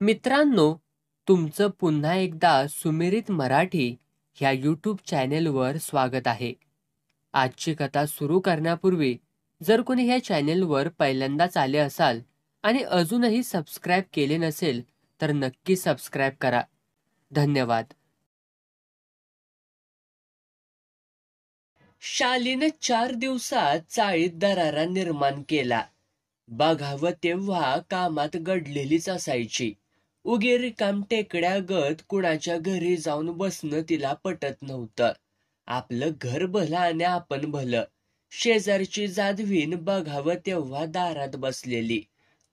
मित्रांनो, तुमचं पुन्हा एकदा सुमिरित मराठी ह्या यूट्यूब चॅनेलवर स्वागत आहे. आजची कथा सुरू करण्यापूर्वी जर कोणी ह्या चॅनेलवर पहिल्यांदाच आले असाल आणि अजूनही सबस्क्राईब केले नसेल तर नक्की सबस्क्राईब करा. धन्यवाद. शालीने 4 दिवसात चाळीत दरारा निर्माण केला. बघावं तेव्हा कामात गडलेलीच असायची. उगी रिकाम टेकड्यागत कुणाच्या घरी जाऊन बसणं तिला पटत नव्हतं. आपलं घर भलं आणि आपण भलं. शेजारची जाधवीन बघावं तेव्हा दारात बसलेली.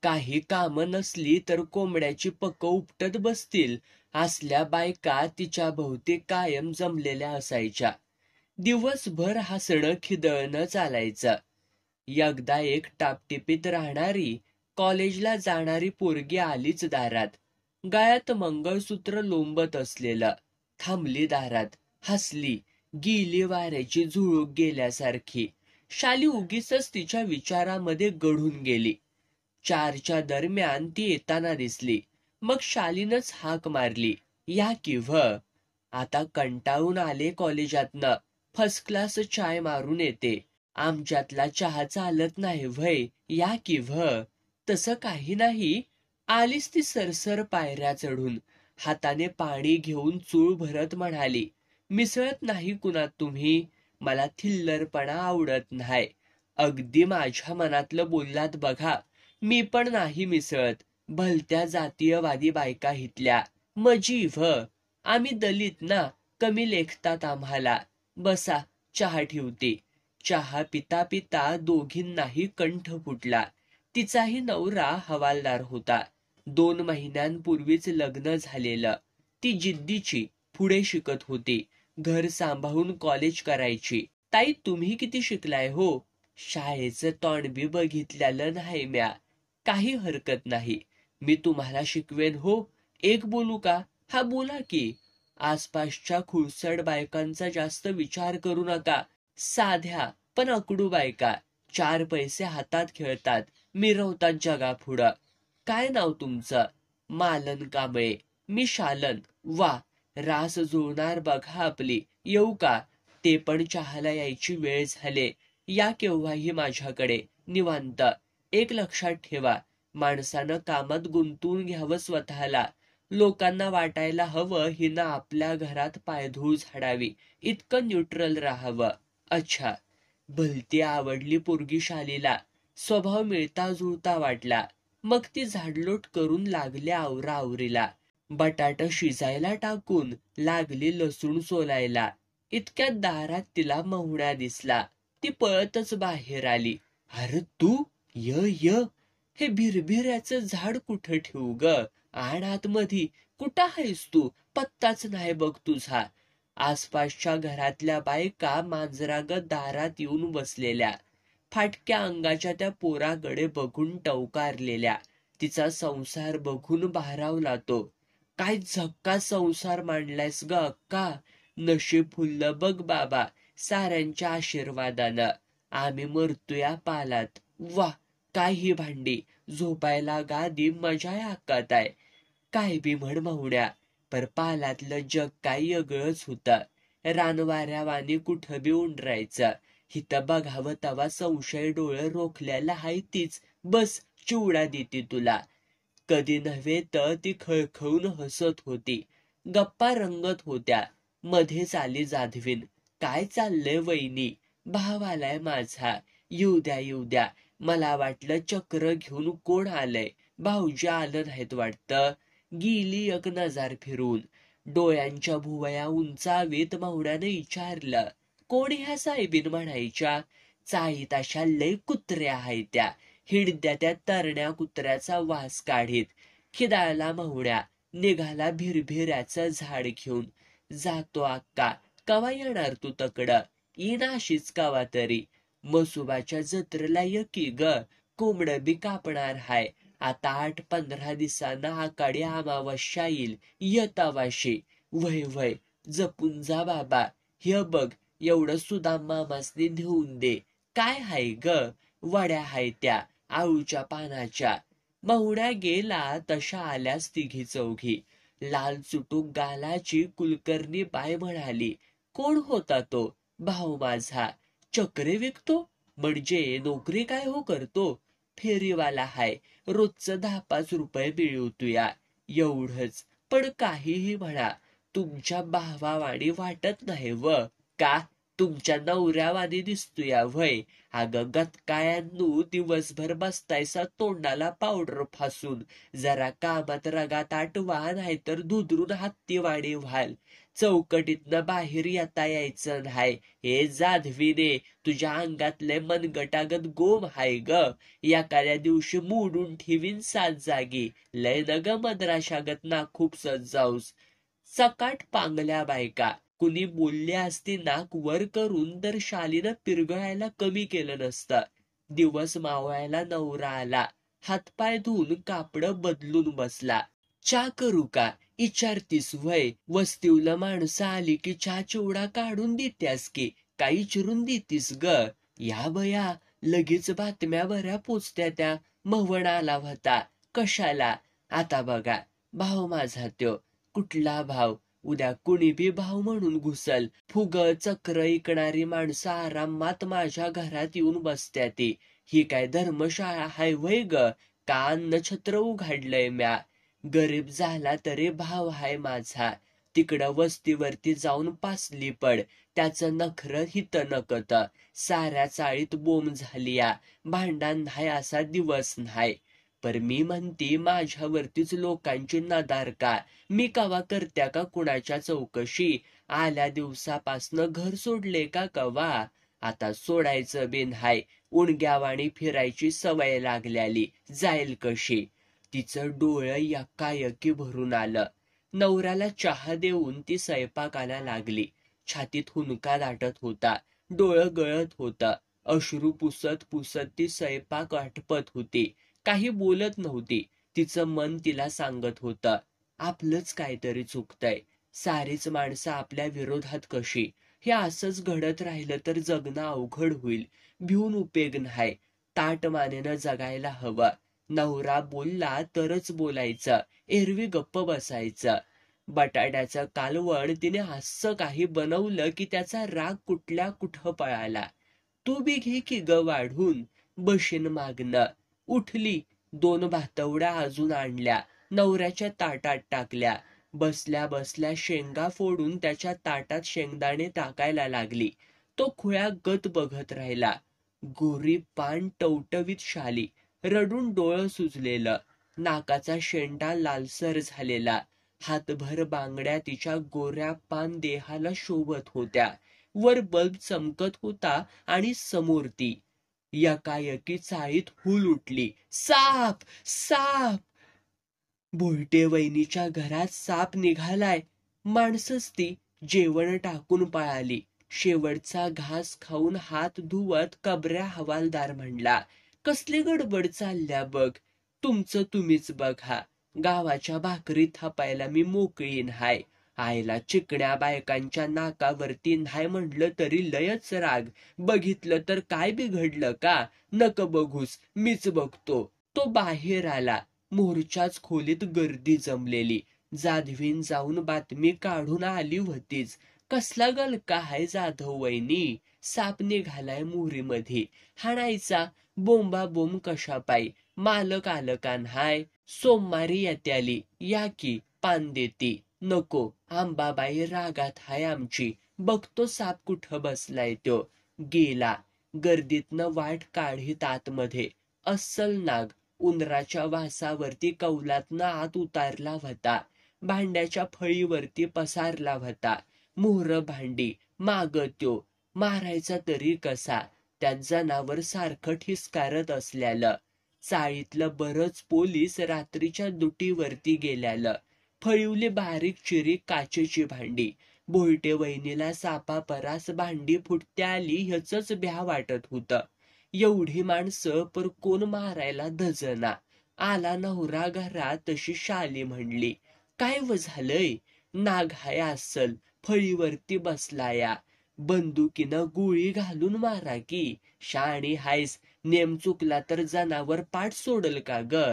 काही कामं नसली तर कोंबड्याची पकं उपटत बसतील असल्या बायका तिच्या भोवती कायम जमलेल्या असायच्या. दिवसभर हसणं खिदळणं चालायचं. एकदा एक टापटिपीत राहणारी कॉलेजला जाणारी पोरगी आलीच दारात. गळ्यात मंगळसूत्र लोंबत असलेलं. थांबली दारात, हसली, गेली वाऱ्याची झुळूक गेल्यासारखी. शाली उगीचच तिच्या विचारामध्ये गढून गेली. 4च्या दरम्यान ती येताना दिसली. मग शालीनच हाक मारली, या की व्ह. आता कंटाळून आले कॉलेजातनं, फर्स्ट क्लास चाय मारून येते. आमच्यातला चहा चालत नाही व्हय, या की व्ह. तसं काही नाही. आलीस ती सरसर पायऱ्या चढून. हाताने पाणी घेऊन चूळ भरत म्हणाली, मिसळत नाही कुणात तुम्ही. मला थिल्लरपणा आवडत नाही. अगदी माझ्या मनातलं बोललात बघा. मी पण नाही मिसळत. भलत्या जातीयवादी बायका हितल्या. मजी व्ह. आम्ही दलित ना, कमी लेखतात आम्हाला. बसा, चहा ठेवते. चहा पिता पिता दोघींनाही कंठ फुटला. तिचाही नवरा हवालदार होता. 2 महिन्यांपूर्वीच लग्न झालेलं. ती जिद्दीची, पुढे शिकत होती. घर सांभाळून कॉलेज करायची. ताई, तुम्ही किती शिकलाय हो? शाळेचं तोंड बी बघितलेलं नाही म्या. काही हरकत नाही, मी तुम्हाला शिकवेन हो. एक बोलू का? हा बोला की. आसपासच्या खुळसड बायकांचा जास्त विचार करू नका. साध्या पण अकडू बायका 4 पैसे हातात खेळतात, मिरवतात जगापुढं. काय नाव तुमचं? मालन कांबळे. मी शालन. वा, रास जुळणार बघा आपली. येऊ का? ते पण चहाला यायची वेळ झाले. या केव्हाही माझ्याकडे, निवांत. एक लक्षात ठेवा, माणसानं कामात गुंतवून घ्यावं स्वतःला. लोकांना वाटायला हवं हिनं आपल्या घरात पायधूळ झाडावी, इतकं न्यूट्रल राहावं. अच्छा. भलती आवडली पोरगी शालीला. स्वभाव मिळता जुळता वाटला. मग ती झाडलोट करून लागली आवराआवरीला. बटाट शिजायला टाकून लागली लसूण सोलायला. इतक्यात दारात तिला महुणा दिसला. ती पळतच बाहेर आली. अरे तू, य हे भिरभिऱ्याचं झाड कुठं ठेवू ग? आण आतमधी. कुठं आहेस तू? पत्ताच नाही बघ तुझा. आसपासच्या घरातल्या बायका मांजरागत दारात येऊन बसलेल्या. फाटक्या अंगाच्या त्या पोराकडे बघून टवकारलेल्या. तिचा संसार बघून भारावला तो. काय झक्का संसार मांडलायस ग अक्का. नशीब फुललं बघ बाबा, साऱ्यांच्या आशीर्वादानं. आम्ही मरतोया पालात. वा, काय ही भांडी. झोपायला गादी, मजा या हक्कात आहे. काय बी म्हण माहुड्या, पर पालातलं जग काय वेगळंच होतं. रानवाऱ्यावानी कुठं बी उंडरायचं. हिथं बघावं तवा संशय डोळं रोखल्याला हाय तीच. बस, चिवडा देते तुला. कधी नव्हे तर ती खळखळून हसत होती. गप्पा रंगत होत्या. मध्येच आली जाधवीन. काय चाललंय वहिनी? भाव आलाय माझा. येऊ द्या. मला वाटलं चक्र घेऊन कोण आलंय. भाऊजी आलं नाहीत वाटतं. गेली एक नजार फिरून. डोळ्यांच्या भुवया उंचावीत माहुड्यानं विचारलं, कोण ह्या साहेबीन म्हणायच्या? चाळीत अशा लय कुत्र्या आहेत त्या. हिडद्या त्या तरण्या कुत्र्याचा वास काढीत. खिदाळला माहुड्या. निघाला भिरभिऱ्याचं झाड घेऊन. जातो अक्का. कवा येणार तू तकडं? येईन अशीच कवा तरी. मसुबाच्या जत्रेला ये की ग. कोंबडं बी कापणार हाय. आता 8-15 दिवसांना आकाडी अमावस्या येईल. येतावाशी. वय जपून जा बाबा. हे बघ, एवढं सुदाम मामासनी नेऊन दे. काय हाय ग? वड्या हाय त्या आळूच्या पानाच्या. महुण्या गेला तशा आल्यास तिघी चौघी. लाल चुटूक गालाची कुलकर्णी बाय म्हणाली, कोण होता तो? भाऊ माझा. चक्रे विकतो? म्हणजे नोकरी काय हो करतो? फेरीवाला हाय, रोजचं 10-5 रुपये मिळवतोया. एवढंच. पण काहीही म्हणा, तुमच्या भावावाणी वाटत नाही व. का? तुमच्या नवऱ्यावानी दिसतोया व्हय? अगं गतकायांनू दिवसभर बसतायसा तोंडाला पावडर फासून. जरा कामात रगात आटवा, नाहीतर धुदरून हत्तीवाणी व्हाल. चौकटीतनं बाहेर येता यायचं नाही. हे जाधवीने, तुझ्या अंगातले मनगटागत गोम हाय ग. एखाद्या दिवशी मोडून ठेवीन 7 जागी. लय न ग मद्राशागत ना खूप जाऊस. सकाट पांगल्या बायका. कुणी बोलली असती नाक वर करून तर शालीनं पिरगळायला कमी केलं नसतं. दिवस मावळायला नवरा आला. हातपाय धुवून कापड बदलून बसला. चा करू का? इचारतीस व्हय? वस्तीवलं माणसं आली की चा चिवडा काढून देत्यास की काही चिरून देतीस ग? या बया, लगेच बातम्या बऱ्या पोचत्या त्या. मवण आला होता. कशाला? आता बघा, भाव माझा त्यो. कुठला भाव? उद्या कुणी बी भाव म्हणून घुसल. फुग चक्र इकणारी माणसं आरामात माझ्या घरात येऊन बसत्याती. ही काय धर्मशाळा हाय व्हय ग? का अन्नछत्र उघडलंय म्या? गरीब झाला तरी भाव हाय माझा. तिकडं वस्तीवरती जाऊन पासली पड. त्याचं नखर हित नकत. साऱ्या चाळीत बोंब झालीया. भांडण नाही असा दिवस नाही. पर मी म्हणती माझ्यावरतीच लोकांची नदार का? मी कवा करत्या का कुणाच्या चौकशी? आल्या दिवसापासनं घर सोडले का कवा? आता सोडायचं बिन हाय. उणग्यावाणी फिरायची सवय लागल्याली. जाईल कशी? तिचं डोळं यकायकी भरून आलं. नवऱ्याला चहा देऊन ती स्वयंपाकाला लागली. छातीत हुंदका दाटत होता. डोळं गळत होतं. अश्रू पुसत पुसत ती स्वयंपाक आटपत होती. काही बोलत नव्हती. तिचं मन तिला सांगत होतं, आपलंच काहीतरी चुकतंय. सारीच माणसं आपल्या विरोधात कशी? हे असंच घडत राहिलं तर जगणं अवघड होईल. भिवून उपयोग नाही. ताट मानेनं जगायला हवं. नवरा बोलला तरच बोलायचं. एरवी गप्प बसायचं. बटाट्याचं कालवण तिने असं काही बनवलं की त्याचा राग कुठल्या कुठं पळाला. तू बी घे की ग वाढून. बशीन मागणं. उठली. 2 भातवड्या अजून आणल्या. नवऱ्याच्या ताटात टाकल्या. बसल्या बसल्या शेंगा फोडून त्याच्या ताटात शेंगदाणे टाकायला लागली. तो खुळ्या गत बघत राहिला. गोरी पान टवटवीत शाली. रडून डोळं सुजलेलं. नाकाचा शेंडा लालसर झालेला. हातभर बांगड्या तिच्या गोऱ्या पान देहाला शोभत होत्या. वर बल्ब चमकत होता आणि समोर ती. यकायकी चाळीत हुल उठली. साप! साप! भोयटे वहिनीच्या घरात साप निघालाय. माणसंच ती. जेवण टाकून पळाली. शेवटचा घास खाऊन हात धुवत कबऱ्या हवालदार म्हणला, कसली गडबड चालल्या बघ. तुमचं तुम्हीच बघा. गावाच्या भाकरी थापायला मी मोकळीन हाय. आईला चिकण्या बायकांच्या नाकावरती नाही म्हणलं तरी लयच राग. बघितलं तर काय बिघडलं का? नक बघूस, मीच बघतो. तो बाहेर आला. मोर्चाच खोलीत गर्दी जमलेली. जाधवीन जाऊन बातमी काढून आली होतीच. कसला गलका हाय जाधव वहिनी? साप निघालाय मोहरीमध्ये. हाणायचा. बोंबा बोंब कशा पायी. मालक आलं का हाय? सोमवारी येत्याली. या की, पान देती. नको, आंबाबाई रागात हाय आमची. बघतो साप कुठं बसलाय त्यो. गेला. गर्दीतनं वाट काढीत आतमध्ये. अस्सल नाग. उंदराच्या वासावरती कौलातनं आत उतारला होता. भांड्याच्या फळीवरती पसारला होता. मोहर भांडी. माग त्यो. मारायचा तरी कसा? त्यात जनावर सारखं ठिसकारत असल्यालं. चाळीतलं बरंच पोलीस रात्रीच्या दुटीवरती गेल्यालं. फळीवली बारीक चिरी काचेची भांडी. भोयटे वहिनीला सापापरास भांडी फुटत्या आली ह्याच भ्या वाटत होतं. एवढी माणसं पर कोण मारायला धजना. आला नवरा घरात तशी शाली म्हणली, काय व झालंय? नाग हाय अस्सल. फळीवरती बसलाया. बंदुकीनं गोळी घालून मारा की. शाणी हायस. नेम चुकला तर जनावर पाठ सोडल का ग?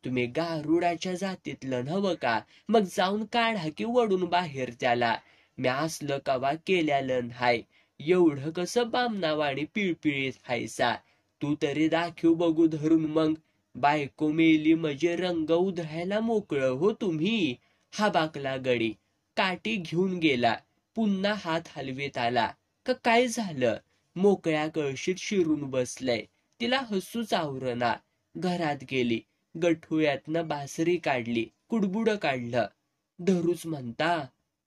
तुम्ही गारुडाच्या जातीतलं नव्ह का? मग जाऊन काढा की वडून बाहेर त्याला. मी असलं कवा केल्यालं हाय. एवढं कसं बामणावाणी पिळपिळीत हायसा? तू तरी दाखव बघू धरून मग. बायको मेली म्हणजे रंग उधळायला मोकळं हो तुम्ही. हा बाकला गडी काठी घेऊन गेला. पुन्हा हात हलवीत आला. का काय झालं? मोकळ्या कळशीत शिरून बसलंय. तिला हसूच आवरना. घरात गेली. गठुळ्यातनं बासरी काढली. कुडबुड काढलं. धरूच म्हणता?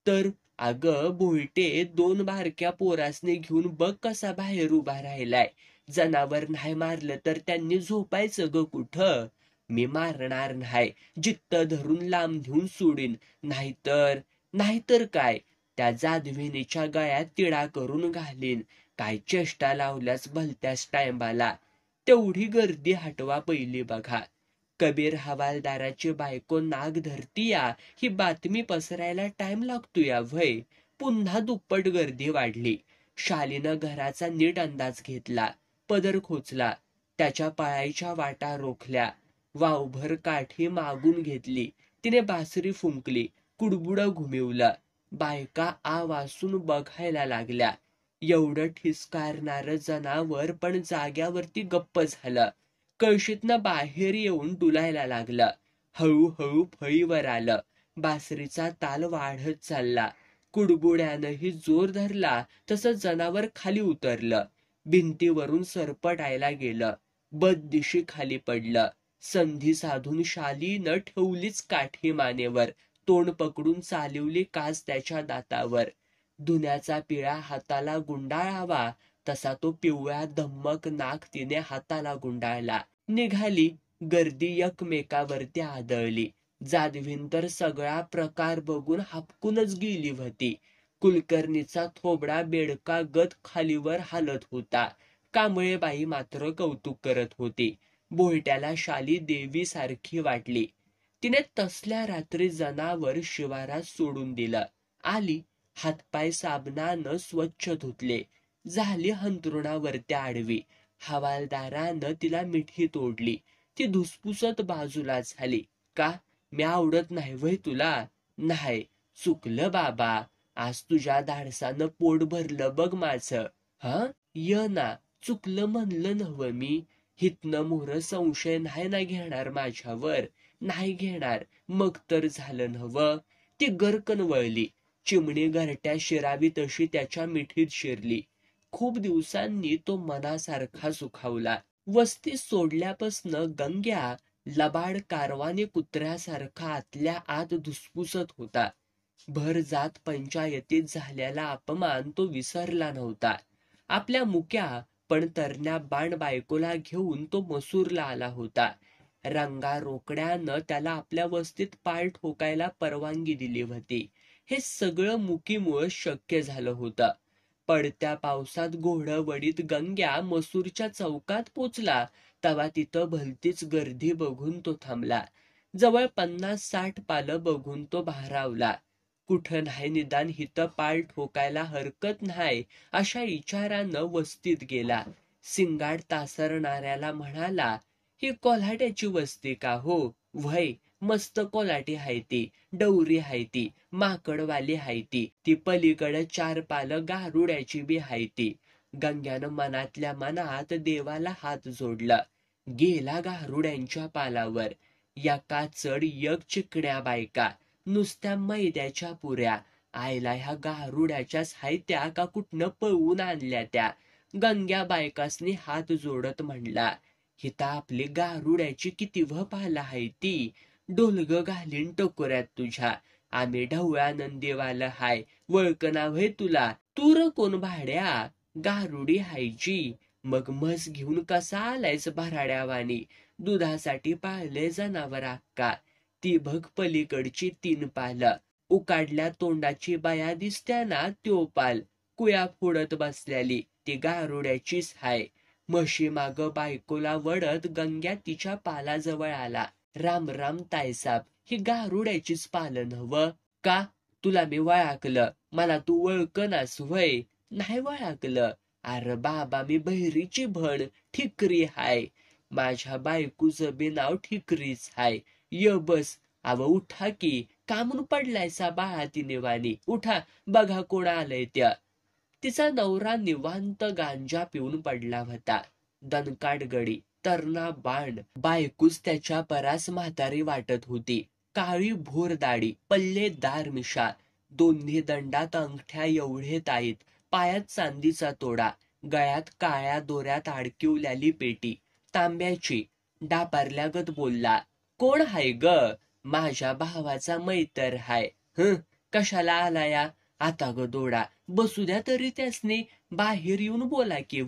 तर अगं भोलटे 2 बारक्या पोरासने घेऊन बघ कसा बाहेर उभा राहिलाय. जनावर नाही मारलं तर त्यांनी झोपायचं ग कुठं? मी मारणार नाही. जित्त धरून लांब घेऊन सोडीन. नाहीतर काय? त्या जाधविनीच्या गळ्यात तिडा करून घालीन. काय चेष्टा लावल्यास भलत्याच टायमाला. तेवढी गर्दी हटवा पहिली बघा. कबीर हवालदाराची बायको नाग धरतीया ही बातमी पसरायला टाइम लागतोया व्हय. पुन्हा दुप्पट गर्दी वाढली. शालीनं घराचा नीट अंदाज घेतला. पदर खोचला. त्याच्या पळायच्या वाटा रोखल्या. वावभर काठी मागून घेतली. तिने बासरी फुंकली. कुडबुडं घुमिवलं. बायका आवासून बघायला लागल्या. एवढं ठिसकारणारं जनावर पण जाग्यावरती गप्प झालं. कळशीतनं बाहेर येऊन डुलायला लागलं. हळूहळू फळीवर आलं. बासरीचा ताल वाढत चालला. कुडबुड्यानंही जोर धरला तसं जनावर खाली उतरलं. भिंतीवरून सरपटायला गेलं. बददिशी खाली पडलं. संधी साधून शालीनं ठेवलीच काठी मानेवर. तोंड पकडून चालवली काच त्याच्या दातावर. धुण्याचा पिळा हाताला गुंडाळावा तसा तो पिवळा धम्मक नाक तिने हाताला गुंडाळला. निघाली. गर्दी एकमेकावरती आदळली. जाधवीन तर सगळा प्रकार बघून हापकूनच गेली होती. कुलकर्णीचा थोबडा बेडका गत खालीवर हालत होता. कांबळेबाई मात्र कौतुक करत होती. बोलट्याला शाली देवी सारखी वाटली. तिने तसल्या रात्री जनावर शिवारात सोडून दिलं. आली. हातपाय साबणानं स्वच्छ धुतले. झाली हंतरुणावरती आडवी. हवालदारानं तिला मिठी तोडली. ती धुसपुसत बाजूला झाली. का? मी आवडत नाही वय तुला? नाही. चुकलं बाबा. आज तुझ्या धाडसानं पोट भरलं बघ माझं. हा? ना. चुकलं म्हणलं नव्ह मी. हितनं मोहर संशय नाही ना घेणार माझ्यावर. नाही घेणार. मग तर झालं नव्ह. ती गरकन वळली. चिमणी घरट्या शिरावी तशी त्याच्या मिठीत शिरली. खूप दिवसांनी तो मनासारखा सुखावला. वस्ती सोडल्यापासनं गंग्या लबाड कारवानी कुत्र्यासारखा आतल्या आत धुसपुसत होता. भर जात पंचायतीत झालेला अपमान तो विसरला नव्हता. आपल्या मुक्या पण तरण्या बाण बायकोला घेऊन तो मसूरला आला होता. रंगा रोकड्यानं त्याला आपल्या वस्तीत पाय ठोकायला परवानगी दिली होती. हे सगळं मुकीमुळं शक्य झालं होतं. पडत्या पावसात घोडं वडीत गंग्या मसूरच्या चौकात पोचला तवा तिथं भलतीच गर्दी बघून तो थांबला. जवळ 50-60 पालं बघून तो भारावला. कुठं नाही निदान हिथं पाय ठोकायला हरकत नाही अशा विचारानं वस्तीत गेला. सिंगाड तासरणाऱ्याला म्हणाला, ही कोल्हाट्याची वस्ती का हो? व्हय, मस्त कोल्हाटी हाय ती. डवरी हाय ती. माकडवाली हाय ती. ती पलीकडं 4 पालं गारुड्याची बी हाय ती. गंग्यानं मनातल्या मनात देवाला हात जोडला. गेला गारुड्यांच्या पालावर. एका चढ एक चिकण्या बायका. नुसत्या मैद्याच्या पुऱ्या. आयला ह्या गारुड्याच्याच हाय त्या का कुठनं पळवून आणल्या त्या? गंग्या बायकासनी हात जोडत म्हणला, हिता आपली गारुड्याची किती व पाला हाय ती. डोलग घालीन टकोऱ्यात तुझ्या. आम्ही ढवळा नंदीवाला हाय. वळकना व्हय तुला? तूर कोण भाड्या? गारुडी हायची. मग म्हस घेऊन कसा आलायच भराड्यावानी? दुधासाठी पाळले जनावर अक्का. ती बघ पलीकडची 3 पालं. उकाडल्या तोंडाची बाया दिसत्या ना त्यो पाल. कुया फोडत बसल्याली ती गारुड्याचीच हाय. म्हशी माग बायकोला वडत गंग्या तिच्या पालाजवळ आला. राम राम तायसाब, ही गारुड्याचीच पालं नव्ह का? तुला मी वळाकलं. मला तू वळकनास व्हय? नाही वळाकलं. अरे बाबा, मी बहिरीची भण ठिकरी हाय. माझ्या बायकोचं बी नाव ठिकरीच हाय. य बस. अव उठा की, का म्हणून पडलायसा बाळाती निवानी? उठा, बघा कोण आलंय त्या. तिचा नवरा निवांत गांजा पिऊन पडला होता. दणकाट गडी, तरणा बाण. बायकोच त्याच्या परास म्हातारी वाटत होती. काळी भोर दाढी, पल्लेदार मिशा, दोन्ही दंडात अंगठ्या एवढे ताईत, पायात चांदीचा तोडा, गळ्यात काळ्या दोऱ्यात अडकिवल्याली पेटी, तांब्याची. डापारल्यागत बोलला, कोण हाय ग? माझ्या भावाचा मैतर हाय. कशाला आलाया? आता ग दोडा, बसू द्या तरी त्यासनी. बाहेर येऊन बोला की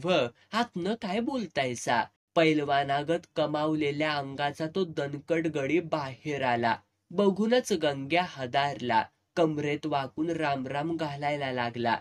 आतनं काय बोलतायसा? पैलवानागत कमावलेल्या अंगाचा तो दणकट गडी बाहेर आला. बघूनच गंग्या हदारला. कमरेत वाकून रामराम घालायला लागला.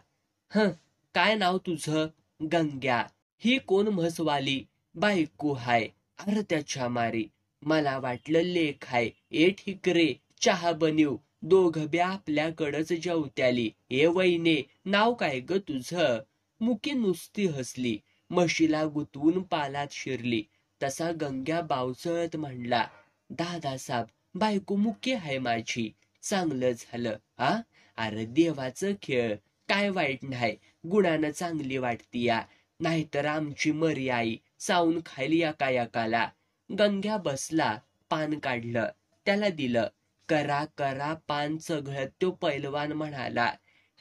काय नाव तुझं? गंग्या. ही कोण म्हसवाली? बायको हाय. अरे त्याच्या मारी, मला वाटलं लेख हाय. ए ठीक रे, चहा बनव. दोघ बी आपल्याकडच जेवत्याली. ए वैने, नाव काय ग तुझं? मुकी नुसती हसली. म्हशीला गुतवून पालात शिरली. तसा गंग्या बावचळत म्हणला, दादासाब, बायको मुकी आहे माझी. चांगलं झालं हा. अरे देवाचं खेळ, काय वाईट नाही. गुणानं चांगली वाटती या. नाहीतर आमची मरी आई चावून खायली एका एकाला. गंग्या बसला, पान काढलं, त्याला दिलं. करा करा पान चघळत तो पैलवान म्हणाला,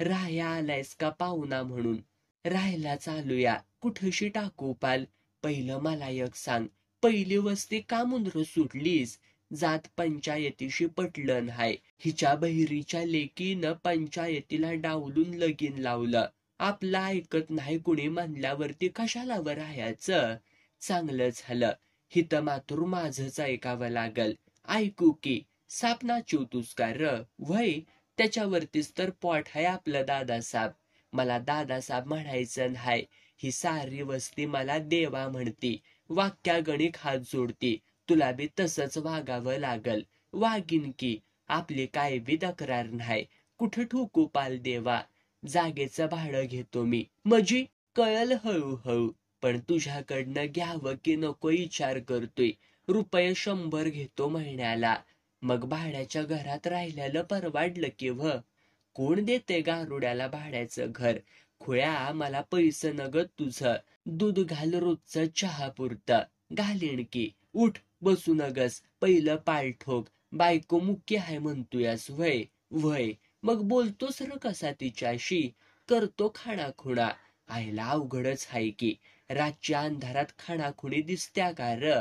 राया आलायस का पाहुणा म्हणून? राहायला चालूया. कुठशी टाकू पाल? पहिलं मला एक सांग, पहिली वस्ती का मुंद्र सुटलीस? जात पंचायतीशी पटलं हाय. हिच्या बहिरीच्या लेकीनं पंचायतीला डावलून लगीन लावलं. आपलं ऐकत नाही कुणी म्हणल्यावरती कशाला वर राहायचं? चांगलं झालं. हिथं मात्र माझंच ऐकावं लागल. ऐकू की, साप नाचिवतूस का र? वय, त्याच्यावरतीच तर पोट आहे आपलं दादासाब. मला दादासाब म्हणायचं नाही. ही सारी वस्ती मला देवा म्हणती. वाक्यागणिक हात जोडती. तुला बी तसंच वागावं लागल. वागीन की, आपली काय बी तक्रार नाही. कुठं ठोकू पाल देवा? जागेचं भाडं घेतो मी. मजी कळल हळूहळू. पण तुझ्याकडनं घ्यावं की नको विचार करतोय. रुपये 100 घेतो महिन्याला. मग भाड्याच्या घरात राहिल्याला परवाडलं की कोण देते गारुड्याला भाड्याचं घर? खुळ्या, मला पैसे नगत तुझं. दूध घाल रोजचं चहा पुरतं. घालीन की. उठ, बसू नगस. पहिलं पाल ठोक. बायको मुख्य आहे म्हणतोयास वय? वय, मग बोलतोस र कसा तिच्याशी? करतो खाणाखुणा. आईला अवघडच हाय की. रातच्या अंधारात खाणाखुणी दिसत्या का र?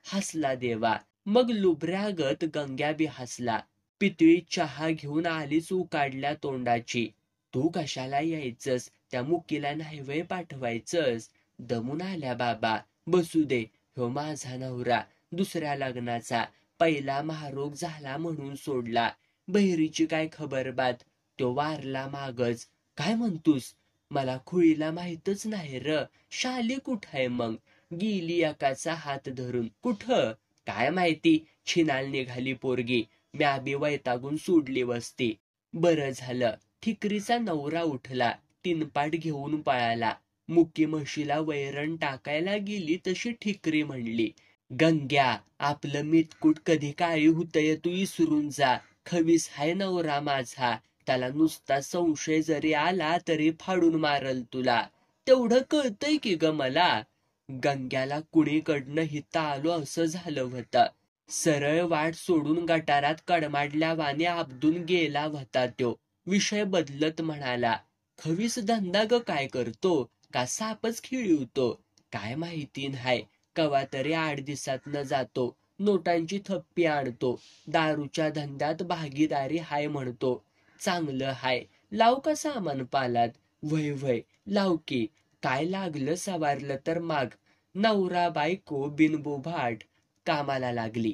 हसला देवा. मग लुबऱ्यागत गंग्या बी हसला. पितळी चहा घेऊन आलीच उकाडल्या तोंडाची. तू कशाला यायचंस? त्या मुकीला नाही वय पाठवायचंस? दमून आल्या बाबा. बसू दे. ह्यो माझा नवरा, दुसऱ्या लग्नाचा. पहिला महारोग झाला म्हणून सोडला. बहिरीची काय खबर बात? तो वारला मागच. काय म्हणतोस? मला खुळीला माहीतच नाही र. शाली कुठाय मग? गेली एकाचा हात धरून. कुठं? काय माहिती. छिनाल निघाली पोरगी. म्या बी वैतागून सोडली वस्ती. बरं झालं. ठिकरीचा नवरा उठला. तीनपाट घेऊन पळाला. मुकी म्हशीला वैरण टाकायला गेली तशी ठिकरी म्हणली, गंग्या, आपलं मितकूट कधी काळी हुतय तू इसरून जा. खवीस हाय नवरा माझा. त्याला नुसता संशय जरी आला तरी फाडून मारल तुला. तेवढं कळतंय की ग मला. गंग्याला कुणीकडनं हित आलो असं झालं होतं. सरळ वाट सोडून गटारात कडमाडल्यावाने आपदून गेला होता त्यो. विषय बदलत म्हणाला, खवीस धंदा ग काय करतो? का सापच खिळवतो? काय माहिती नाही. कवा तरी 8 दिवसातनं जातो. नोटांची थप्पी आणतो. दारूच्या धंद्यात भागीदारी हाय म्हणतो. चांगलं हाय. लाव का सामान पालात? वय वय, लाव की. काय लागलं सवारलं तर माग. नवरा बायको बिनबोभाट कामाला लागली.